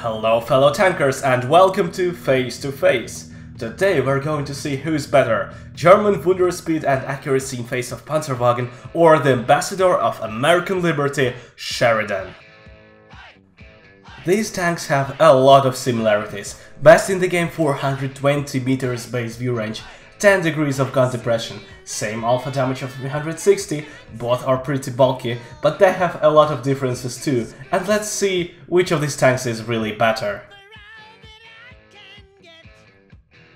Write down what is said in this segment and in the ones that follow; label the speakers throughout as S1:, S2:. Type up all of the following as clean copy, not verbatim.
S1: Hello fellow tankers and welcome to Face-2-Face. Today we're going to see who's better, German Wunder speed and accuracy in face of Panzerwagen or the ambassador of American liberty, Sheridan. These tanks have a lot of similarities, best in the game 420 meters base view range, 10 degrees of gun depression, same alpha damage of 360, both are pretty bulky, but they have a lot of differences too, and let's see which of these tanks is really better.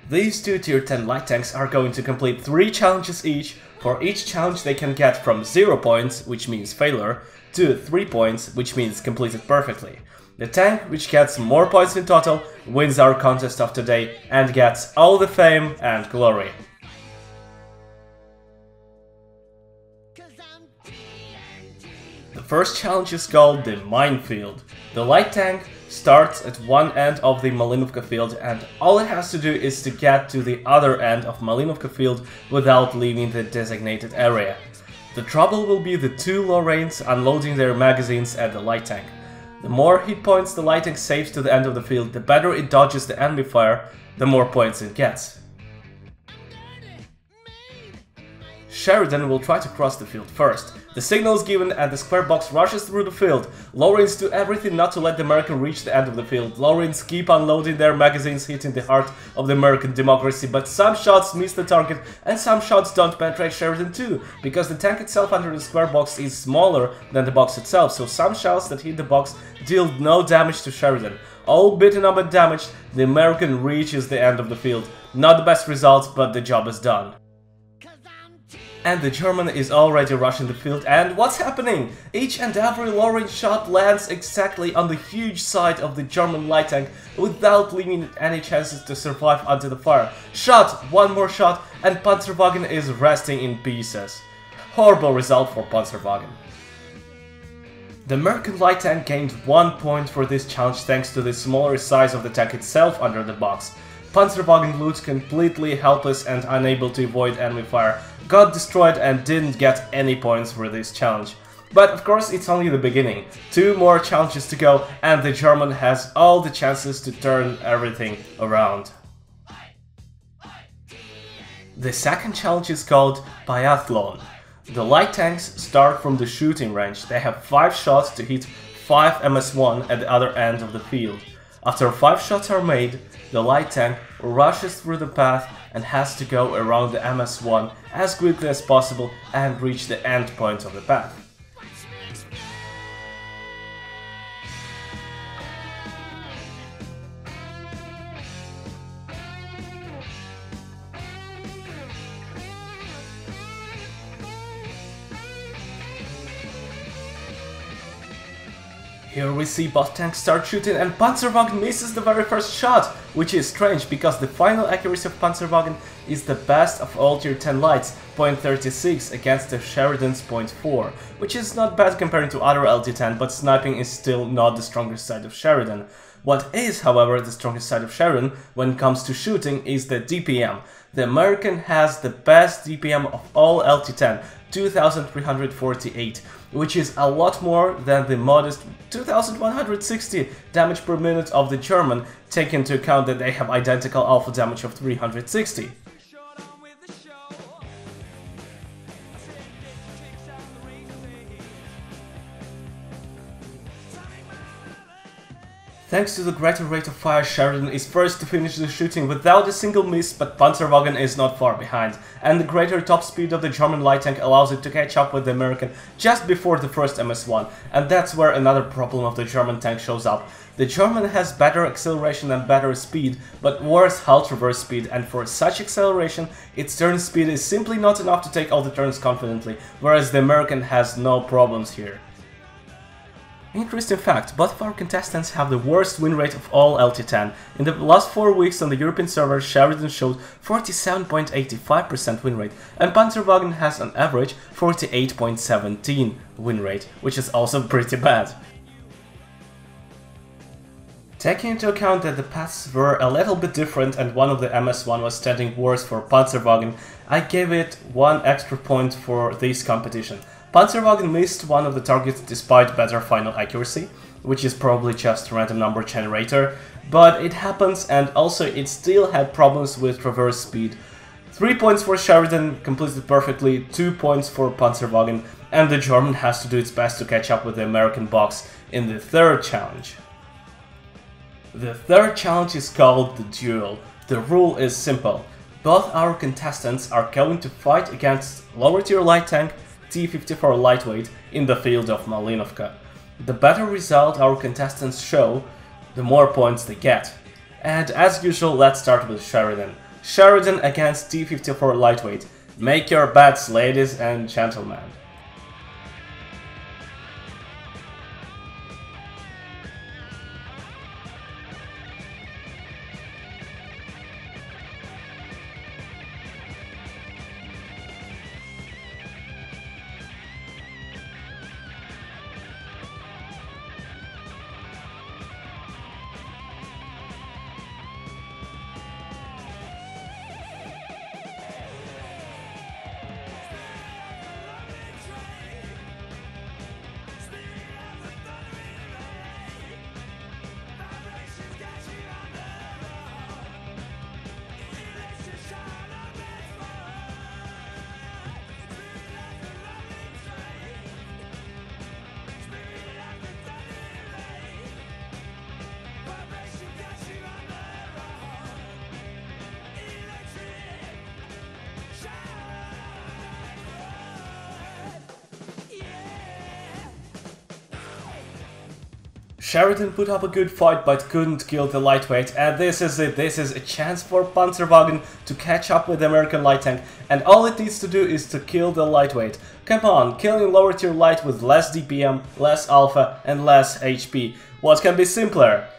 S1: These two tier 10 light tanks are going to complete 3 challenges each. For each challenge they can get from 0 points, which means failure, to 3 points, which means completed perfectly. The tank which gets more points in total wins our contest of today and gets all the fame and glory. The first challenge is called the Minefield. The light tank starts at one end of the Minefield field and all it has to do is to get to the other end of Minefield field without leaving the designated area. The trouble will be the two Lorraines unloading their magazines at the light tank. The more hit points the light tank saves to the end of the field, the better it dodges the enemy fire, the more points it gets. Sheridan will try to cross the field first. The signal is given and the square box rushes through the field. Lorraines do everything not to let the American reach the end of the field. Lorraines keep unloading their magazines, hitting the heart of the American democracy, but some shots miss the target and some shots don't penetrate Sheridan too, because the tank itself under the square box is smaller than the box itself, so some shots that hit the box deal no damage to Sheridan. All beaten up and damaged, the American reaches the end of the field. Not the best results, but the job is done. And the German is already rushing the field, and what's happening? Each and every Lorraine shot lands exactly on the huge side of the German light tank without leaving it any chances to survive under the fire. Shot, one more shot, and Panzerwagen is resting in pieces. Horrible result for Panzerwagen. The American light tank gained 1 point for this challenge thanks to the smaller size of the tank itself under the box. Panzerwagen looked completely helpless and unable to avoid enemy fire, got destroyed and didn't get any points for this challenge. But of course it's only the beginning. 2 more challenges to go and the German has all the chances to turn everything around. The second challenge is called Biathlon. The light tanks start from the shooting range. They have 5 shots to hit 5 MS-1 at the other end of the field. After 5 shots are made, the light tank rushes through the path and has to go around the MS-1 as quickly as possible and reach the end point of the path. Here we see both tanks start shooting and Panzerwagen misses the very first shot, which is strange because the final accuracy of Panzerwagen is the best of all tier 10 lights, 0.36 against the Sheridan's 0.4, which is not bad compared to other LT10, but sniping is still not the strongest side of Sheridan. What is, however, the strongest side of Sheridan when it comes to shooting is the DPM. The American has the best DPM of all LT10, 2348, which is a lot more than the modest 2160 damage per minute of the German, taking into account that they have identical alpha damage of 360. Thanks to the greater rate of fire, Sheridan is first to finish the shooting without a single miss, but Panzerwagen is not far behind, and the greater top speed of the German light tank allows it to catch up with the American just before the first MS-1, and that's where another problem of the German tank shows up. The German has better acceleration and better speed, but worse halt reverse speed, and for such acceleration, its turn speed is simply not enough to take all the turns confidently, whereas the American has no problems here. Interesting fact, both of our contestants have the worst win rate of all LT10. In the last 4 weeks on the European server, Sheridan showed 47.85% win rate, and Panzerwagen has on average 48.17 win rate, which is also pretty bad. Taking into account that the paths were a little bit different and one of the MS-1 was standing worse for Panzerwagen, I gave it 1 extra point for this competition. Panzerwagen missed one of the targets despite better final accuracy. which is probably just a random number generator, but it happens, and also it still had problems with traverse speed. 3 points for Sheridan, completed perfectly, 2 points for Panzerwagen, and the German has to do its best to catch up with the American box in the third challenge. The third challenge is called the Duel. The rule is simple. Both our contestants are going to fight against lower tier light tank T-54 lightweight in the field of Malinovka. The better result our contestants show, the more points they get. And as usual, let's start with Sheridan. Sheridan against T-54 lightweight. Make your bets, ladies and gentlemen. Sheridan put up a good fight but couldn't kill the lightweight, and this is it. This is a chance for Panzerwagen to catch up with the American light tank, and all it needs to do is to kill the lightweight. Come on, killing lower tier light with less DPM, less alpha and less HP. What can be simpler?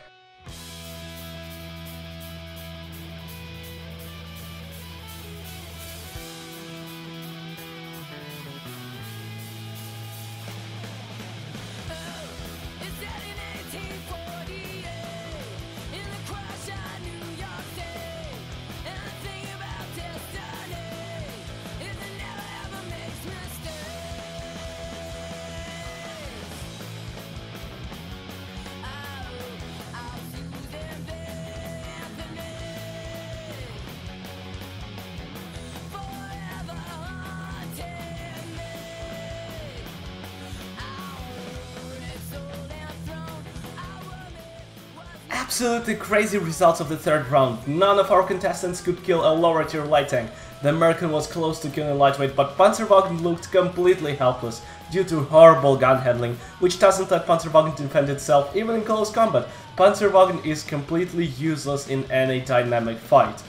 S1: Absolutely crazy results of the third round. None of our contestants could kill a lower tier light tank. The American was close to killing lightweight, but Panzerwagen looked completely helpless due to horrible gun handling, which doesn't let Panzerwagen defend itself even in close combat. Panzerwagen is completely useless in any dynamic fight.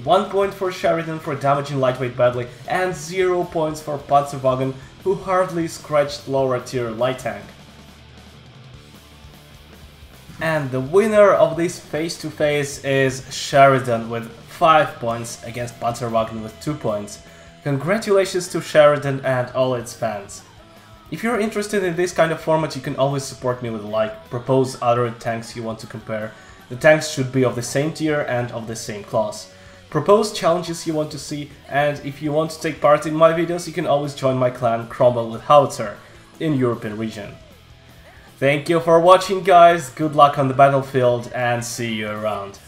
S1: 1 point for Sheridan for damaging lightweight badly, and 0 points for Panzerwagen, who hardly scratched lower tier light tank. And the winner of this face-to-face is Sheridan with 5 points against Panzerwagen with 2 points. Congratulations to Sheridan and all its fans. If you're interested in this kind of format, you can always support me with a like, propose other tanks you want to compare. The tanks should be of the same tier and of the same class. Propose challenges you want to see, and if you want to take part in my videos, you can always join my clan Cromwell with Howitzer in European region. Thank you for watching, guys, good luck on the battlefield and see you around.